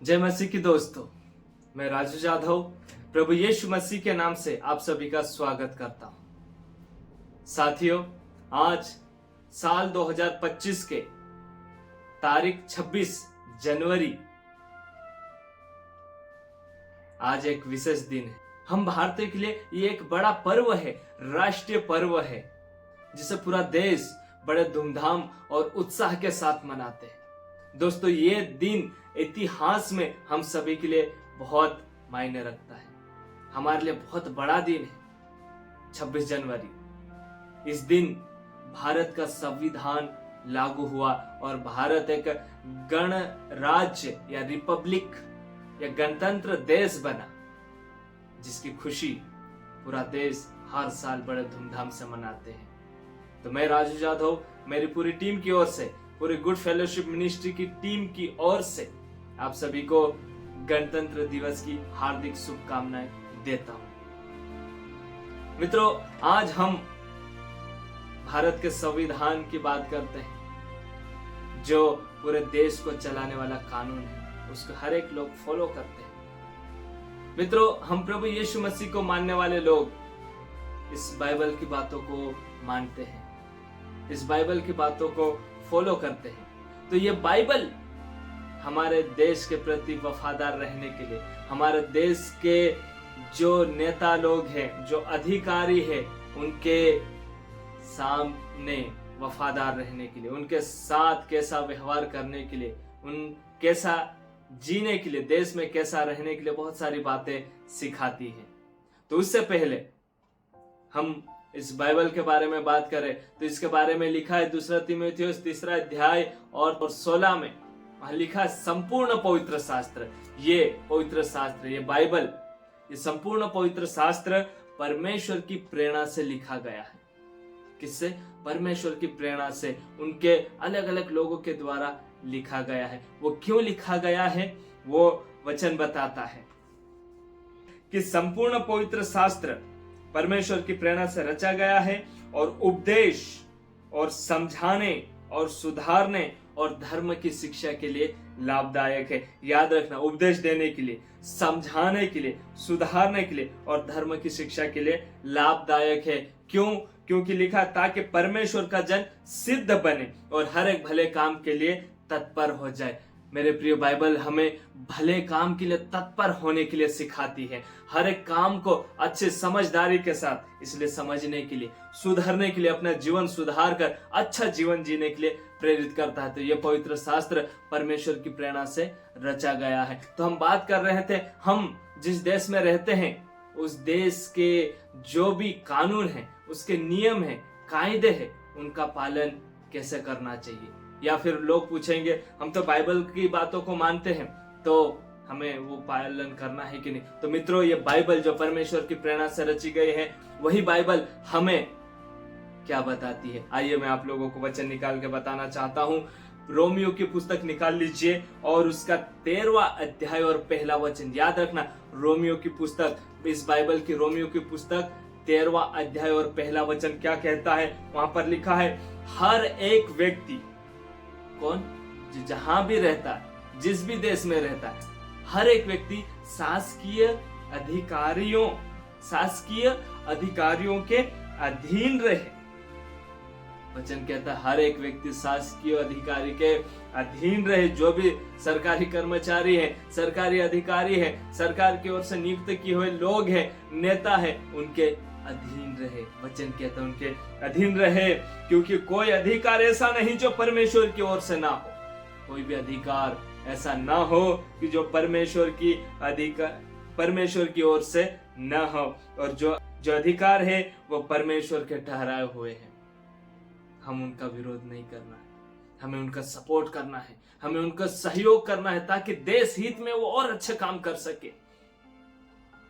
जय मसीह की दोस्तों, मैं राजू जाधव प्रभु यीशु मसीह के नाम से आप सभी का स्वागत करता हूं। साथियों, आज साल 2025 के तारीख 26 जनवरी आज एक विशेष दिन है। हम भारतीय के लिए ये एक बड़ा पर्व है, राष्ट्रीय पर्व है, जिसे पूरा देश बड़े धूमधाम और उत्साह के साथ मनाते हैं। दोस्तों, ये दिन इतिहास में हम सभी के लिए बहुत मायने रखता है। हमारे लिए बहुत बड़ा दिन है 26 जनवरी। इस दिन भारत का संविधान लागू हुआ और भारत एक गणराज्य या रिपब्लिक या गणतंत्र देश बना, जिसकी खुशी पूरा देश हर साल बड़े धूमधाम से मनाते हैं। तो मैं राजू जाधव, मेरी पूरी टीम की ओर से, पूरी गुड फेलोशिप मिनिस्ट्री की टीम की ओर से आप सभी को गणतंत्र दिवस की हार्दिक शुभकामनाएं देता हूं। मित्रों, आज हम भारत के संविधान की बात करते हैं, जो पूरे देश को चलाने वाला कानून है, उसको हर एक लोग फॉलो करते हैं। मित्रों, हम प्रभु यीशु मसीह को मानने वाले लोग इस बाइबल की बातों को मानते हैं, इस बाइबल की बातों को फॉलो करते हैं। तो ये बाइबल हमारे देश के प्रति वफादार रहने के लिए, हमारे देश के जो नेता लोग हैं, जो अधिकारी हैं, उनके सामने वफादार रहने के लिए, उनके साथ कैसा व्यवहार करने के लिए, उन कैसा जीने के लिए, देश में कैसा रहने के लिए बहुत सारी बातें सिखाती है। तो उससे पहले हम इस बाइबल के बारे में बात करें तो इसके बारे में लिखा है 2 तीमुथियुस 3 अध्याय और 16 में। वहां लिखा है संपूर्ण पवित्र शास्त्र। ये पवित्र शास्त्र, ये बाइबल, ये संपूर्ण पवित्र शास्त्र परमेश्वर की प्रेरणा से लिखा गया है। किससे? परमेश्वर की प्रेरणा से, उनके अलग अलग लोगों के द्वारा लिखा गया है। वो क्यों लिखा गया है, वो वचन बताता है कि संपूर्ण पवित्र शास्त्र परमेश्वर की प्रेरणा से रचा गया है और उपदेश और समझाने और सुधारने और धर्म की शिक्षा के लिए लाभदायक है। याद रखना, उपदेश देने के लिए, समझाने के लिए, सुधारने के लिए और धर्म की शिक्षा के लिए लाभदायक है। क्यों? क्योंकि लिखा ताकि परमेश्वर का जन सिद्ध बने और हर एक भले काम के लिए तत्पर हो जाए। मेरे प्रिय, बाइबल हमें भले काम के लिए तत्पर होने के लिए सिखाती है, हर एक काम को अच्छे समझदारी के साथ इसलिए समझने के लिए, सुधरने के लिए, अपना जीवन सुधार कर अच्छा जीवन जीने के लिए प्रेरित करता है। तो ये पवित्र शास्त्र परमेश्वर की प्रेरणा से रचा गया है। तो हम बात कर रहे थे, हम जिस देश में रहते हैं उस देश के जो भी कानून है, उसके नियम है, कायदे है, उनका पालन कैसे करना चाहिए। या फिर लोग पूछेंगे, हम तो बाइबल की बातों को मानते हैं, तो हमें वो पालन करना है कि नहीं। तो मित्रों, ये बाइबल जो परमेश्वर की प्रेरणा से रची गई है, वही बाइबल हमें क्या बताती है। आइए मैं आप लोगों को वचन निकाल के बताना चाहता हूँ। रोमियो की पुस्तक निकाल लीजिए और उसका 13वां अध्याय और पहला वचन। याद रखना, रोमियो की पुस्तक, इस बाइबल की रोमियो की पुस्तक 13वां अध्याय और पहला वचन क्या कहता है। वहां पर लिखा है, हर एक व्यक्ति, कौन? जो जहां भी रहता है, जिस भी देश में रहता है, हर एक व्यक्ति शासकीय अधिकारियों के अधीन रहे। वचन कहता है हर एक व्यक्ति शासकीय अधिकारी के अधीन रहे। जो भी सरकारी कर्मचारी है, सरकारी अधिकारी है, सरकार की ओर से नियुक्त किए हुए लोग हैं, नेता है, उनके अधीन रहे। वचन कहता है उनके अधीन रहे, क्योंकि कोई अधिकार ऐसा नहीं जो परमेश्वर की ओर से ना हो। कोई भी अधिकार ऐसा ना हो कि जो परमेश्वर की ओर से ना हो। और जो अधिकार है वो परमेश्वर के ठहराए हुए हैं। हम उनका विरोध नहीं करना है, हमें उनका सपोर्ट करना है, हमें उनका सहयोग करना है, ताकि देश हित में वो और अच्छे काम कर सके।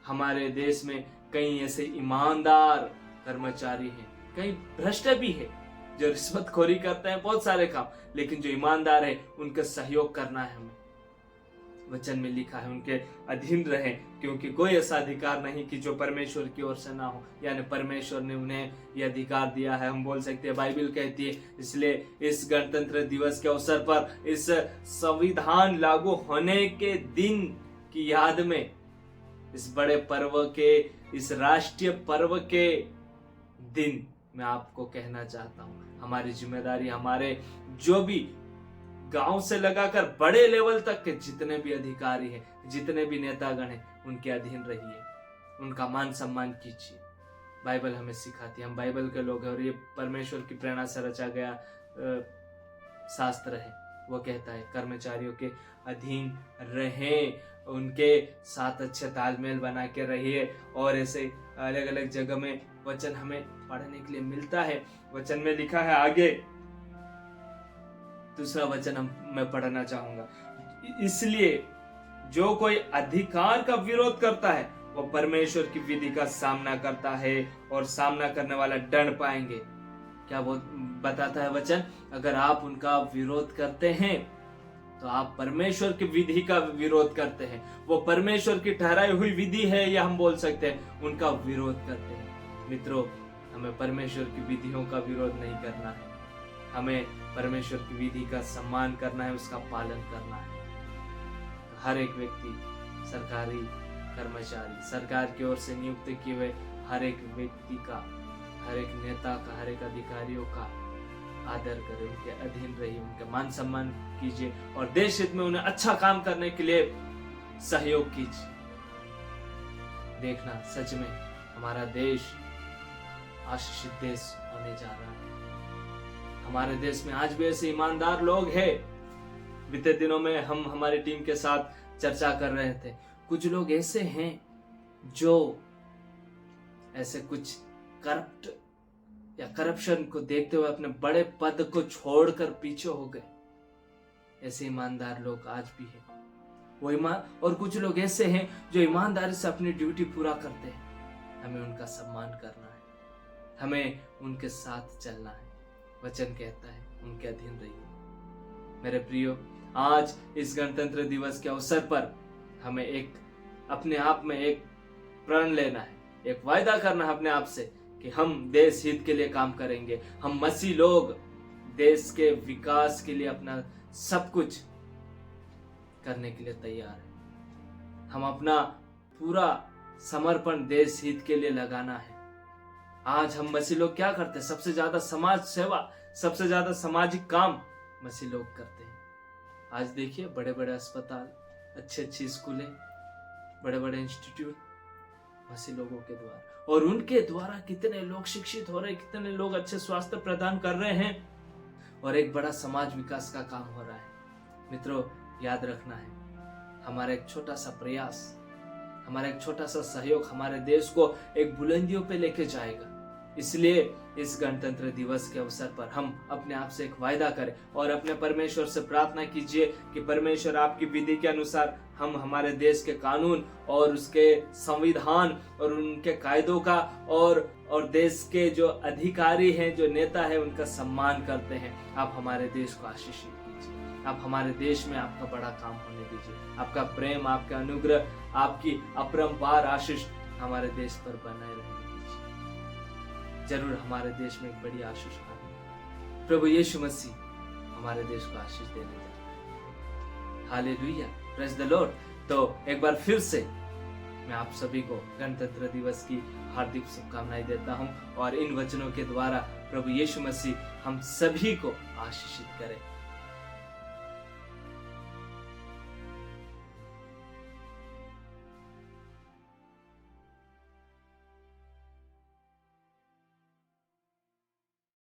हमारे देश में कई ऐसे ईमानदार कर्मचारी हैं, कई भ्रष्ट भी है, जो रिश्वतखोरी करते हैं, बहुत सारे काम, लेकिन जो ईमानदार है उनका सहयोग करना है, हमें वचन में लिखा है उनके अधीन रहें, क्योंकि कोई ऐसा अधिकार नहीं कि जो परमेश्वर की ओर से ना हो। यानी परमेश्वर ने उन्हें यह अधिकार दिया है, हम बोल सकते हैं, बाइबल कहती है। इसलिए इस गणतंत्र दिवस के अवसर पर, इस संविधान लागू होने के दिन की याद में, इस बड़े पर्व के, इस राष्ट्रीय पर्व के दिन मैं आपको कहना चाहता हूं, हमारी जिम्मेदारी, हमारे जो भी गांव से लगाकर बड़े लेवल तक के जितने भी अधिकारी हैं, जितने भी नेतागण हैं, उनके अधीन रहिए, उनका मान सम्मान कीजिए। बाइबल हमें सिखाती है, हम बाइबल के लोग हैं और ये परमेश्वर की प्रेरणा से रचा गया शास्त्र है। वो कहता है कर्मचारियों के अधीन रहें, उनके साथ अच्छे तालमेल बना के रहिए। और ऐसे अलग अलग जगह में वचन हमें पढ़ने के लिए मिलता है। वचन में लिखा है आगे, दूसरा वचन मैं पढ़ना चाहूंगा, इसलिए जो कोई अधिकार का विरोध करता है वो परमेश्वर की विधि का सामना करता है और सामना करने वाला दंड पाएंगे। क्या वो बताता है वचन? अगर आप उनका विरोध करते हैं तो आप परमेश्वर की विधि का विरोध करते हैं। वो परमेश्वर की ठहराई हुई विधि है, या हम बोल सकते हैं उनका विरोध करते हैं। मित्रों, हमें परमेश्वर की विधियों का विरोध नहीं करना है, हमें परमेश्वर की विधि का सम्मान करना है, उसका पालन करना है। हर एक व्यक्ति, सरकारी कर्मचारी, सरकार की ओर से नियुक्त किए हुए हर एक व्यक्ति का, हर एक नेता का, हर एक अधिकारियों का आदर करें, उनके अधीन रहिए, उनका मान सम्मान कीजिए और देश हित में उन्हें अच्छा काम करने के लिए सहयोग कीजिए। देखना, सच में हमारा देश आशीषित देश होने जा रहा है। हमारे देश में आज भी ऐसे ईमानदार लोग हैं। बीते दिनों में हम हमारी टीम के साथ चर्चा कर रहे थे, कुछ लोग ऐसे हैं जो ऐसे कुछ करप्ट या करप्शन को देखते हुए अपने बड़े पद को छोड़कर पीछे हो गए। ऐसे ईमानदार लोग आज भी हैं। वो और कुछ लोग ऐसे हैं जो ईमानदारी से अपनी ड्यूटी पूरा करते हैं। हमें उनका सम्मान करना है, हमें उनके साथ चलना है। वचन कहता है उनके अधीन रहिए। मेरे प्रियो, आज इस गणतंत्र दिवस के अवसर पर हमें एक अपने आप में एक प्रण लेना है, एक वायदा करना है अपने आप से कि हम देश हित के लिए काम करेंगे। हम मसीह लोग देश के विकास के लिए अपना सब कुछ करने के लिए तैयार हैं। हम अपना पूरा समर्पण देश हित के लिए लगाना है। आज हम मसीह लोग क्या करते हैं? सबसे ज्यादा समाज सेवा, सबसे ज्यादा सामाजिक काम मसीह लोग करते हैं। आज देखिए, बड़े बड़े अस्पताल, अच्छे अच्छी स्कूलें, बड़े बड़े इंस्टीट्यूट मसीह लोगों के द्वारा, और उनके द्वारा कितने लोग शिक्षित हो रहे हैं, कितने लोग अच्छे स्वास्थ्य प्रदान कर रहे हैं और एक बड़ा समाज विकास का काम हो रहा है। मित्रों, याद रखना है, हमारा एक छोटा सा प्रयास, हमारा एक छोटा सा सहयोग हमारे देश को एक बुलंदियों पे लेके जाएगा। इसलिए इस गणतंत्र दिवस के अवसर पर हम अपने आप से एक वायदा करें और अपने परमेश्वर से प्रार्थना कीजिए कि परमेश्वर आपकी विधि के अनुसार हम हमारे देश के कानून और उसके संविधान और उनके कायदों का और देश के जो अधिकारी हैं, जो नेता हैं, उनका सम्मान करते हैं। आप हमारे देश को आशीषित कीजिए, आप हमारे देश में आपका बड़ा काम होने दीजिए। आपका प्रेम, आपका अनुग्रह, आपकी अपरंपार आशीष हमारे देश पर बनाए रहने दीजिए। जरूर हमारे देश में एक बड़ी आशीष आएगी। प्रभु यीशु मसीह हमारे देश को आशीष देने जा रहे हैं। Hallelujah, praise the Lord. तो एक बार फिर से मैं आप सभी को गणतंत्र दिवस की हार्दिक शुभकामनाएं देता हूं और इन वचनों के द्वारा प्रभु यीशु मसीह हम सभी को आशीषित करे।